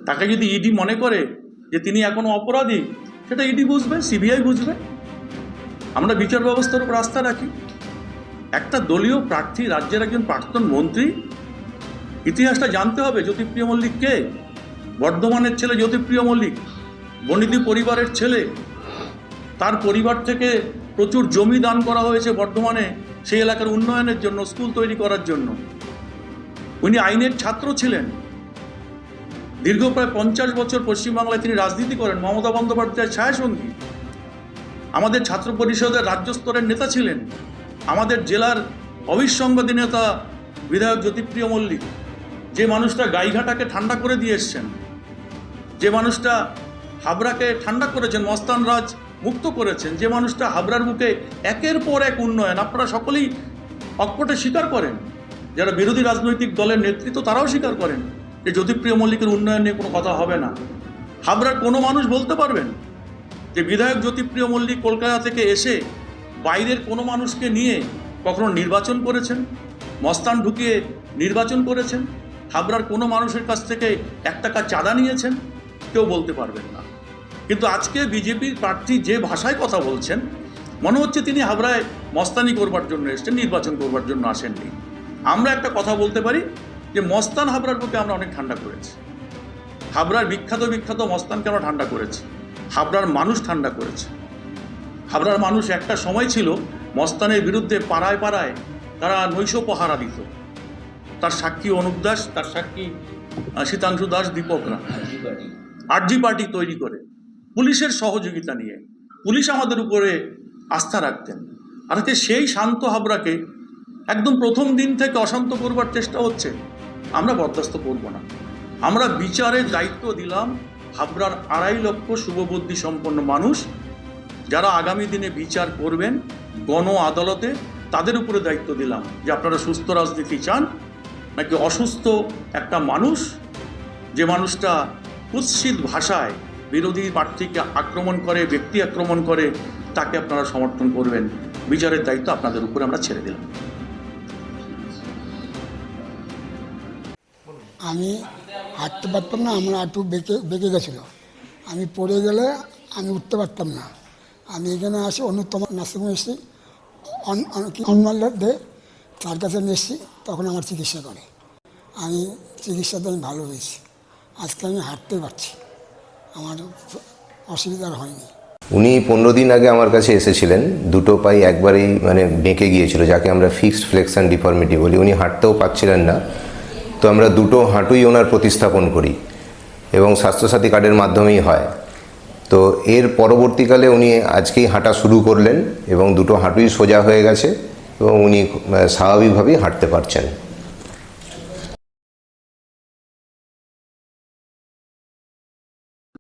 তাকে যদি ইডি মনে করে যে তিনি এখনো অপরাধী, সেটা ইডি বুঝবে, সিবিআই বুঝবে। আমরা বিচার ব্যবস্থার উপর আস্থা রাখি। একটা দলীয় প্রার্থী, রাজ্যের একজন প্রাক্তন মন্ত্রী, ইতিহাসটা জানতে হবে। জ্যোতিপ্রিয় মল্লিক কে? বর্ধমানের ছেলে জ্যোতিপ্রিয় মল্লিক, বনেদি পরিবারের ছেলে। তার পরিবার থেকে প্রচুর জমি দান করা হয়েছে বর্ধমানে সেই এলাকার উন্নয়নের জন্য, স্কুল তৈরি করার জন্য। উনি আইনের ছাত্র ছিলেন। দীর্ঘ প্রায় 50 বছর পশ্চিমবাংলায় তিনি রাজনীতি করেন, মমতা বন্দ্যোপাধ্যায়ের ছায়াসঙ্গী। আমাদের ছাত্র পরিষদের রাজ্য স্তরের নেতা ছিলেন। আমাদের জেলার অবিসংবাদী নেতা বিধায়ক জ্যোতিপ্রিয় মল্লিক, যে মানুষটা গাইঘাটাকে ঠান্ডা করে দিয়ে এসছেন, যে মানুষটা হাবড়াকে ঠান্ডা করেছেন, মস্তান রাজ মুক্ত করেছেন, যে মানুষটা হাবড়ার বুকে একের পর এক উন্নয়ন, আপনারা সকলেই অকপটে স্বীকার করেন, যারা বিরোধী রাজনৈতিক দলের নেতৃত্ব তারাও স্বীকার করেন যে জ্যোতিপ্রিয় মল্লিকের উন্নয়ন নিয়ে কোনো কথা হবে না। হাবড়ার কোনো মানুষ বলতে পারবেন যে বিধায়ক জ্যোতিপ্রিয় মল্লিক কলকাতা থেকে এসে বাইরের কোনো মানুষকে নিয়ে কখনো নির্বাচন করেছেন, মস্তান ঢুকিয়ে নির্বাচন করেছেন, হাবড়ার কোনো মানুষের কাছ থেকে 1 টাকা চাঁদা নিয়েছেন? কেউ বলতে পারবেন না। কিন্তু আজকে বিজেপির প্রার্থী যে ভাষায় কথা বলছেন, মনে হচ্ছে তিনি হাবড়ায় মস্তানি করবার জন্য এসেছেন, নির্বাচন করবার জন্য আসেননি। আমরা একটা কথা বলতে পারি যে মস্তান হাবড়ার বুকে আমরা অনেক ঠান্ডা করেছি। হাবড়ার বিখ্যাত মস্তানকে আমরা ঠান্ডা করেছি, হাবড়ার মানুষ ঠান্ডা করেছে। হাবড়ার মানুষ একটা সময় ছিল মস্তানের বিরুদ্ধে পাড়ায় পাড়ায় তারা নৈশ পাহারা দিত। তার সাক্ষী অনুপ দাস, তার সাক্ষী শীতাংশু দাস, দীপকরা আরজি পার্টি তৈরি করে পুলিশের সহযোগিতা নিয়ে পুলিশ আমাদের উপরে আস্থা রাখতেন। আর সেই শান্ত হাবড়াকে একদম প্রথম দিন থেকে অশান্ত করবার চেষ্টা হচ্ছে। আমরা বরদাস্ত করব না। আমরা বিচারের দায়িত্ব দিলাম হাবড়ার 2.5 লক্ষ শুভবুদ্ধি সম্পন্ন মানুষ, যারা আগামী দিনে বিচার করবেন গণ আদালতে, তাদের উপরে দায়িত্ব দিলাম যে আপনারা সুস্থ রাজনীতি চান নাকি অসুস্থ একটা মানুষ, যে মানুষটা কুৎসিত ভাষায় বিরোধী প্রার্থীকে আক্রমণ করে, ব্যক্তি আক্রমণ করে, তাকে আপনারা সমর্থন করবেন। বিচারের দায়িত্ব আপনাদের উপরে আমরা ছেড়ে দিলাম। আমি হাঁটতে পারতাম না, আমার হাঁটু বেঁকে গেছিলো। আমি পড়ে গেলে আমি উঠতে পারতাম না। আমি এখানে আসি, অন্যতম নার্সিংহোমে এসেছি, দে তার কাছে আমি এসেছি, তখন আমার চিকিৎসা করে। আমি চিকিৎসাতে আমি ভালো হয়েছি। আজকে আমি হাঁটতে পারছি, আমার অসুবিধা আর হয়নি। উনি 15 দিন আগে আমার কাছে এসেছিলেন। দুটো পাই একবারেই বেঁকে গিয়েছিল, যাকে আমরা ফিক্সড ফ্লেক্সন ডিফর্মিটি বলি। উনি হাঁটতেও পারছিলেন না। তো আমরা দুটো হাঁটুই ওনার প্রতিস্থাপন করি এবং স্বাস্থ্যসাথী কার্ডের মাধ্যমেই হয়। তো এর পরবর্তীকালে উনি আজকেই হাঁটা শুরু করলেন এবং দুটো হাঁটুই সোজা হয়ে গেছে এবং উনি স্বাভাবিকভাবেই হাঁটতে পারছেন।